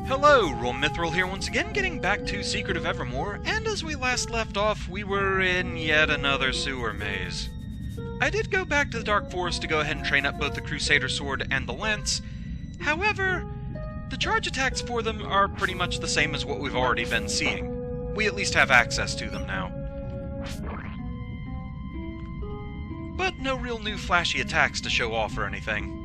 Hello, Mithril here once again, getting back to Secret of Evermore, and as we last left off, we were in yet another sewer maze. I did go back to the Dark Forest to go ahead and train up both the Crusader Sword and the Lance. However, the charge attacks for them are pretty much the same as what we've already been seeing. We at least have access to them now. But no real new flashy attacks to show off or anything.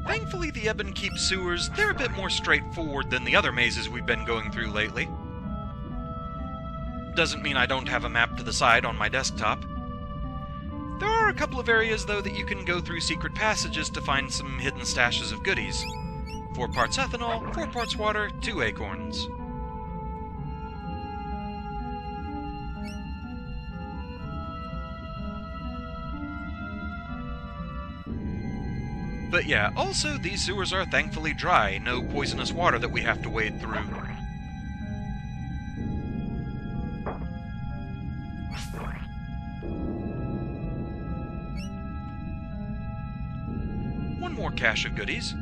Thankfully, the Ebon Keep sewers, they're a bit more straightforward than the other mazes we've been going through lately. Doesn't mean I don't have a map to the side on my desktop. There are a couple of areas, though, that you can go through secret passages to find some hidden stashes of goodies. 4 parts ethanol, 4 parts water, 2 acorns. But yeah, also these sewers are thankfully dry, no poisonous water that we have to wade through. One more cache of goodies.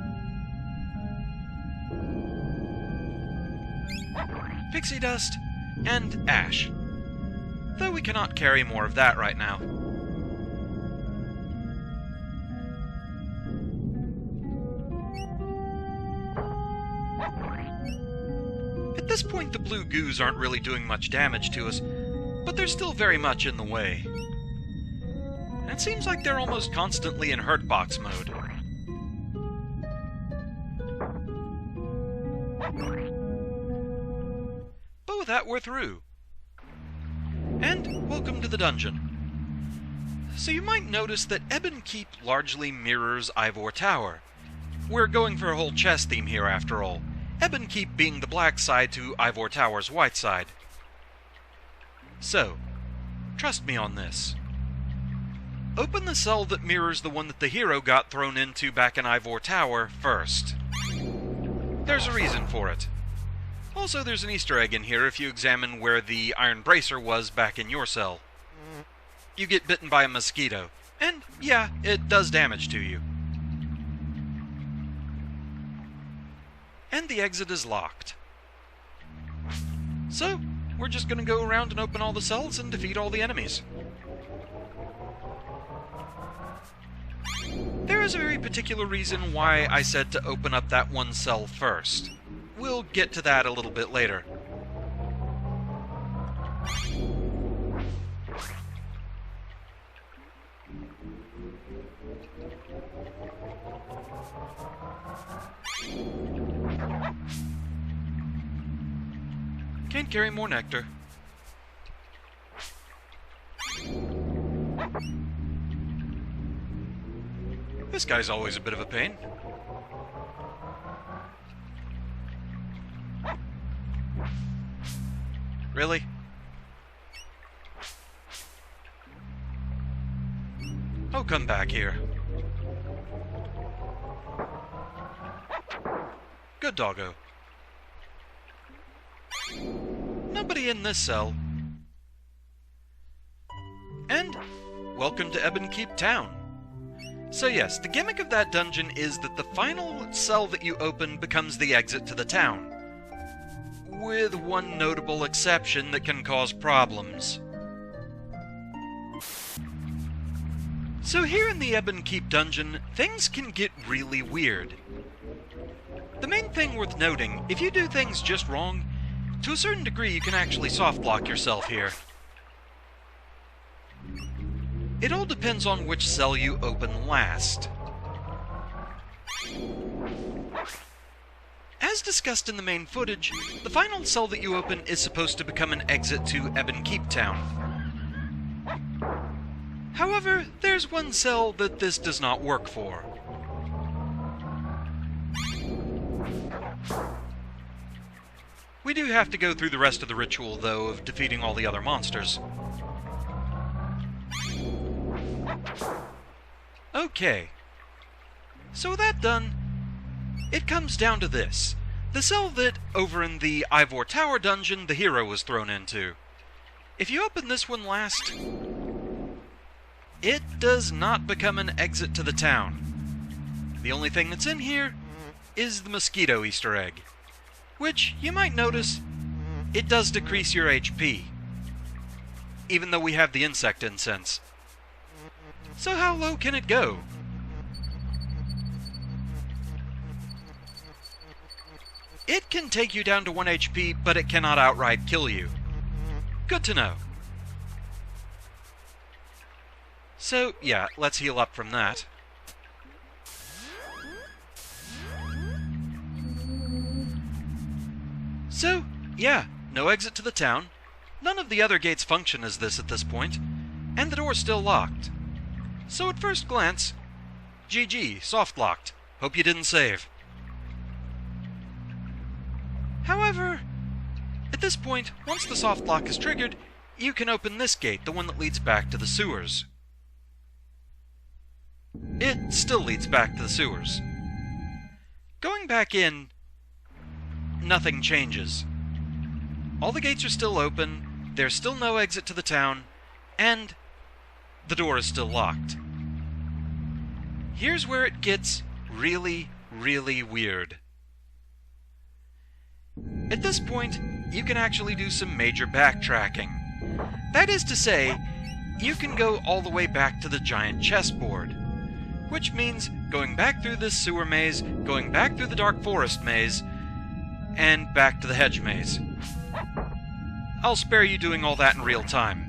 Pixie dust and ash. Though we cannot carry more of that right now. At this point, the blue goos aren't really doing much damage to us, but they're still very much in the way. And it seems like they're almost constantly in hurt box mode. But with that, we're through. And welcome to the dungeon. So you might notice that Ebon Keep largely mirrors Ivor Tower. We're going for a whole chess theme here after all. Ebon Keep being the black side to Ivor Tower's white side. So, trust me on this. Open the cell that mirrors the one that the hero got thrown into back in Ivor Tower first. There's a reason for it. Also, there's an Easter egg in here if you examine where the iron bracer was back in your cell. You get bitten by a mosquito, and yeah, it does damage to you. And the exit is locked. So, we're just gonna go around and open all the cells and defeat all the enemies. There is a very particular reason why I said to open up that one cell first. We'll get to that a little bit later. Can't carry more nectar. This guy's always a bit of a pain. Really? Oh, come back here. Good doggo. Nobody in this cell. And welcome to Ebon Keep Town. So yes, the gimmick of that dungeon is that the final cell that you open becomes the exit to the town. With one notable exception that can cause problems. So here in the Ebon Keep dungeon, things can get really weird. The main thing worth noting, if you do things just wrong, to a certain degree you can actually softlock yourself here. It all depends on which cell you open last. As discussed in the main footage, the final cell that you open is supposed to become an exit to Ebon Keep Town. However, there's one cell that this does not work for. We do have to go through the rest of the ritual, though, of defeating all the other monsters. Okay. So with that done, it comes down to this. The cell that, over in the Ivor Tower dungeon, the hero was thrown into. If you open this one last, it does not become an exit to the town. The only thing that's in here is the mosquito Easter egg, which, you might notice, it does decrease your HP, even though we have the insect incense. So how low can it go? It can take you down to 1 HP, but it cannot outright kill you. Good to know. So, yeah, let's heal up from that. So, yeah, no exit to the town. None of the other gates function as this at this point, and the door's still locked. So at first glance, GG, soft locked. Hope you didn't save. However, at this point, once the soft lock is triggered, you can open this gate, the one that leads back to the sewers. It still leads back to the sewers. Going back in, nothing changes. All the gates are still open, there's still no exit to the town, and the door is still locked. Here's where it gets really, really weird. At this point, you can actually do some major backtracking. That is to say, you can go all the way back to the giant chessboard, which means going back through this sewer maze, going back through the dark forest maze, and back to the hedge maze. I'll spare you doing all that in real time.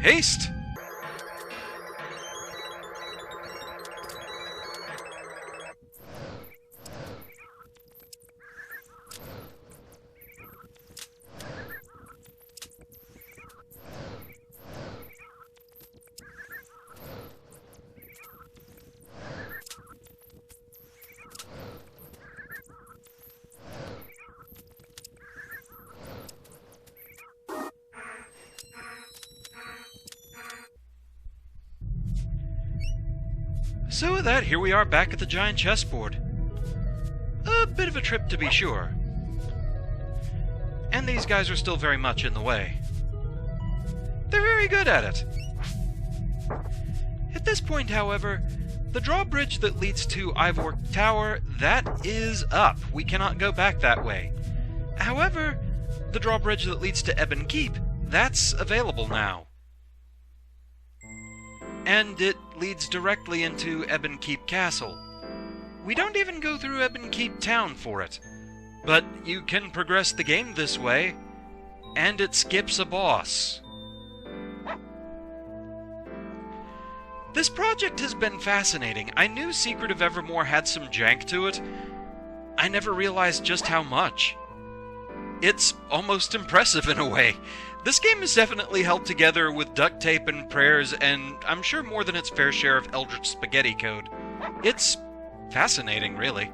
Haste! So with that, here we are back at the giant chessboard. A bit of a trip to be sure. And these guys are still very much in the way. They're very good at it. At this point, however, the drawbridge that leads to Ivor Tower, that is up. We cannot go back that way. However, the drawbridge that leads to Ebon Keep, that's available now. And it leads directly into Ebon Keep Castle. We don't even go through Ebon Keep Town for it, but you can progress the game this way, and it skips a boss. This project has been fascinating. I knew Secret of Evermore had some jank to it. I never realized just how much. It's almost impressive in a way. This game is definitely held together with duct tape and prayers, and I'm sure more than its fair share of Eldritch spaghetti code. It's fascinating, really.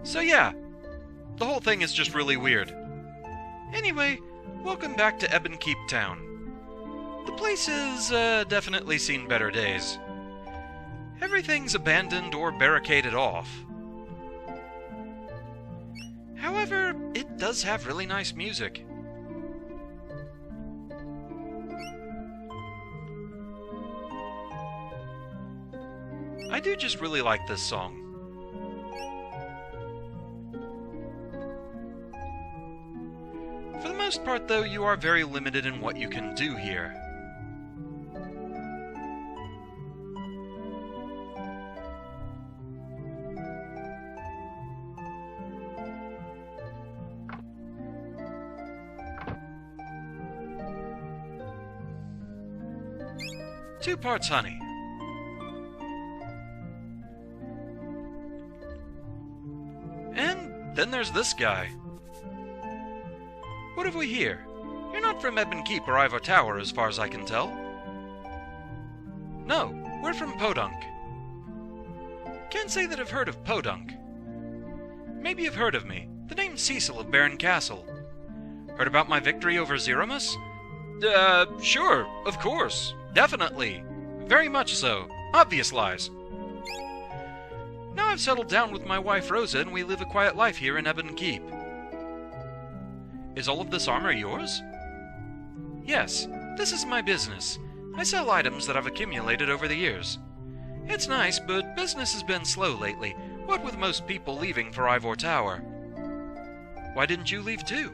So yeah, the whole thing is just really weird. Anyway, welcome back to Ebon Keep Town. The place has definitely seen better days. Everything's abandoned or barricaded off. However, it does have really nice music. I do just really like this song. For the most part, though, you are very limited in what you can do here. Two parts honey. And then there's this guy. What have we here? You're not from Ebon Keep or Ivor Tower, as far as I can tell. No, we're from Podunk. Can't say that I've heard of Podunk. Maybe you've heard of me. The name's Cecil of Baron Castle. Heard about my victory over Zeromus? Sure, of course. Definitely. Very much so. Obvious lies. Now I've settled down with my wife Rosa and we live a quiet life here in Ebon Keep. Is all of this armor yours? Yes. This is my business. I sell items that I've accumulated over the years. It's nice, but business has been slow lately, what with most people leaving for Ivor Tower. Why didn't you leave too?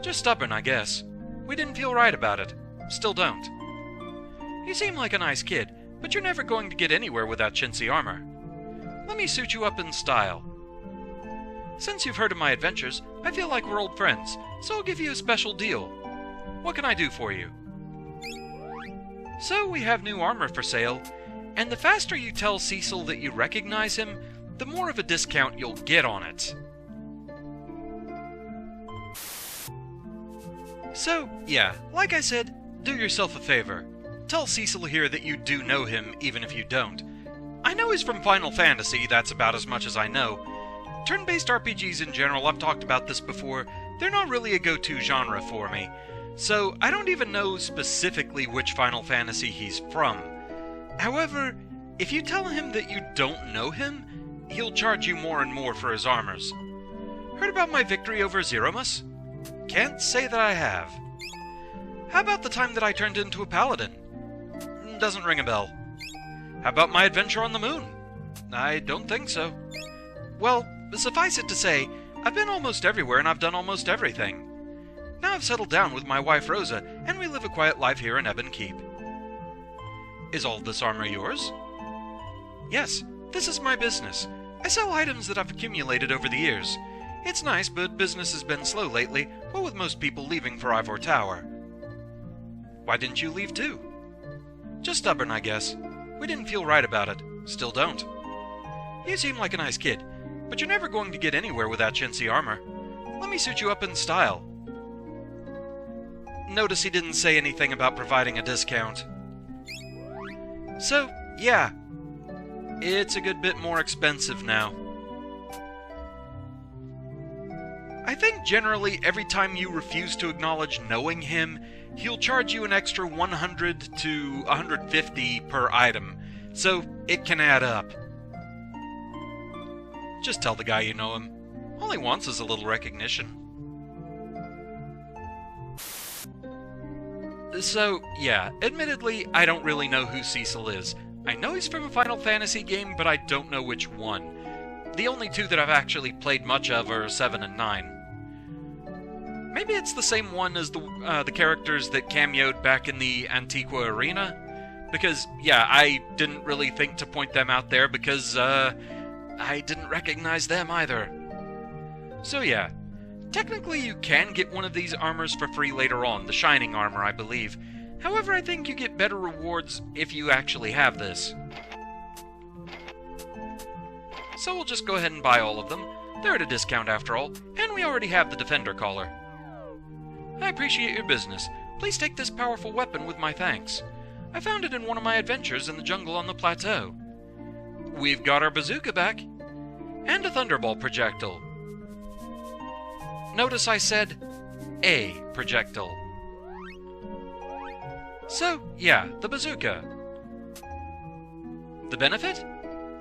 Just stubborn, I guess. We didn't feel right about it. Still don't. You seem like a nice kid, but you're never going to get anywhere with that chintzy armor. Let me suit you up in style. Since you've heard of my adventures, I feel like we're old friends, so I'll give you a special deal. What can I do for you? So we have new armor for sale, and the faster you tell Cecil that you recognize him, the more of a discount you'll get on it. So, yeah, like I said, do yourself a favor. Tell Cecil here that you do know him, even if you don't. I know he's from Final Fantasy, that's about as much as I know. Turn-based RPGs in general, I've talked about this before, they're not really a go-to genre for me. So, I don't even know specifically which Final Fantasy he's from. However, if you tell him that you don't know him, he'll charge you more and more for his armors. Heard about my victory over Zeromus? Can't say that I have. How about the time that I turned into a paladin? Doesn't ring a bell. How about my adventure on the moon? I don't think so. Well, suffice it to say, I've been almost everywhere and I've done almost everything. Now I've settled down with my wife Rosa, and we live a quiet life here in Ebon Keep. Is all this armor yours? Yes, this is my business. I sell items that I've accumulated over the years. It's nice, but business has been slow lately, what with most people leaving for Ivor Tower. Why didn't you leave too? Just stubborn, I guess. We didn't feel right about it. Still don't. You seem like a nice kid, but you're never going to get anywhere with that chintzy armor. Let me suit you up in style. Notice he didn't say anything about providing a discount. So, yeah. It's a good bit more expensive now. I think generally every time you refuse to acknowledge knowing him, he'll charge you an extra 100 to 150 per item, so it can add up. Just tell the guy you know him. All he wants is a little recognition. So, yeah, admittedly, I don't really know who Cecil is. I know he's from a Final Fantasy game, but I don't know which one. The only two that I've actually played much of are 7 and 9. Maybe it's the same one as the characters that cameoed back in the Antiqua Arena? Because, yeah, I didn't really think to point them out there because, I didn't recognize them either. So yeah, technically you can get one of these armors for free later on, the Shining Armor, I believe. However, I think you get better rewards if you actually have this. So we'll just go ahead and buy all of them. They're at a discount after all, and we already have the Defender Collar. I appreciate your business. Please take this powerful weapon with my thanks. I found it in one of my adventures in the jungle on the plateau. We've got our bazooka back, and a thunderbolt projectile. Notice I said a projectile. So, yeah, the bazooka. The benefit?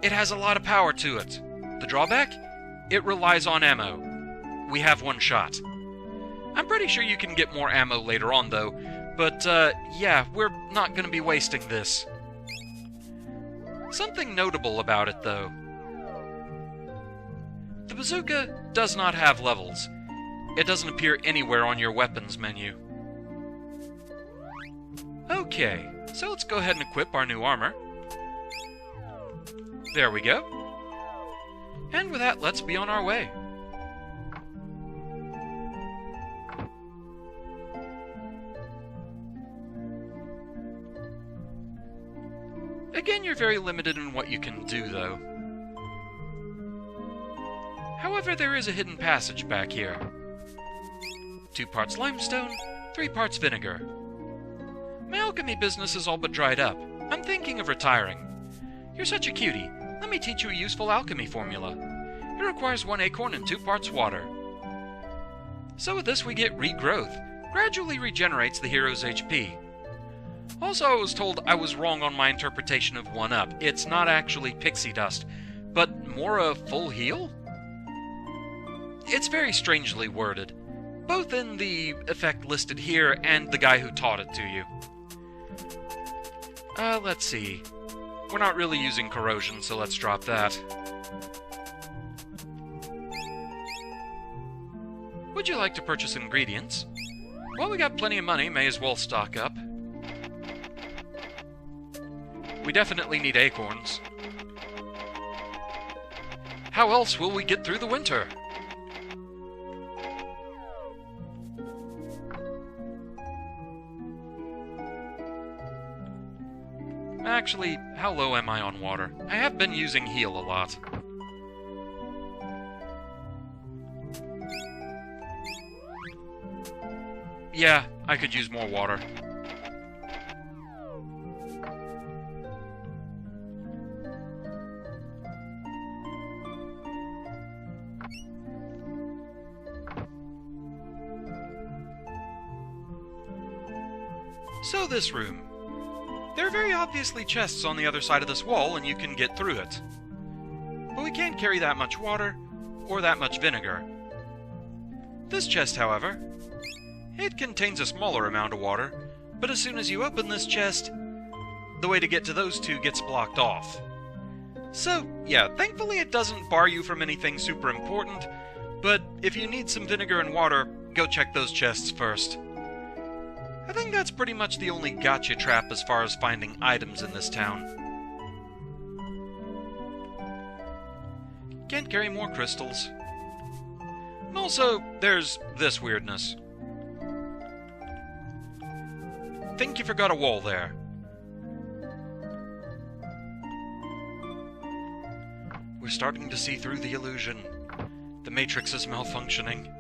It has a lot of power to it. The drawback? It relies on ammo. We have one shot. I'm pretty sure you can get more ammo later on, though, but, yeah, we're not going to be wasting this. Something notable about it, though. The bazooka does not have levels. It doesn't appear anywhere on your weapons menu. Okay, so let's go ahead and equip our new armor. There we go. And with that, let's be on our way. Again, you're very limited in what you can do, though. However, there is a hidden passage back here. 2 parts limestone, 3 parts vinegar. My alchemy business is all but dried up. I'm thinking of retiring. You're such a cutie. Let me teach you a useful alchemy formula. It requires 1 acorn and 2 parts water. So with this we get regrowth. Gradually regenerates the hero's HP. Also, I was told I was wrong on my interpretation of 1-up. It's not actually pixie dust, but more a full heal? It's very strangely worded. both in the effect listed here and the guy who taught it to you. Let's see. We're not really using corrosion, so let's drop that. Would you like to purchase ingredients? Well, we got plenty of money, may as well stock up. We definitely need acorns. How else will we get through the winter? Actually, how low am I on water? I have been using heal a lot. Yeah, I could use more water. So this room. There are very obviously chests on the other side of this wall, and you can get through it. But we can't carry that much water, or that much vinegar. This chest, however, it contains a smaller amount of water, but as soon as you open this chest, the way to get to those two gets blocked off. So, yeah, thankfully it doesn't bar you from anything super important, but if you need some vinegar and water, go check those chests first. I think that's pretty much the only gotcha trap as far as finding items in this town. Can't carry more crystals. And also, there's this weirdness. Think you forgot a wall there. We're starting to see through the illusion. The Matrix is malfunctioning.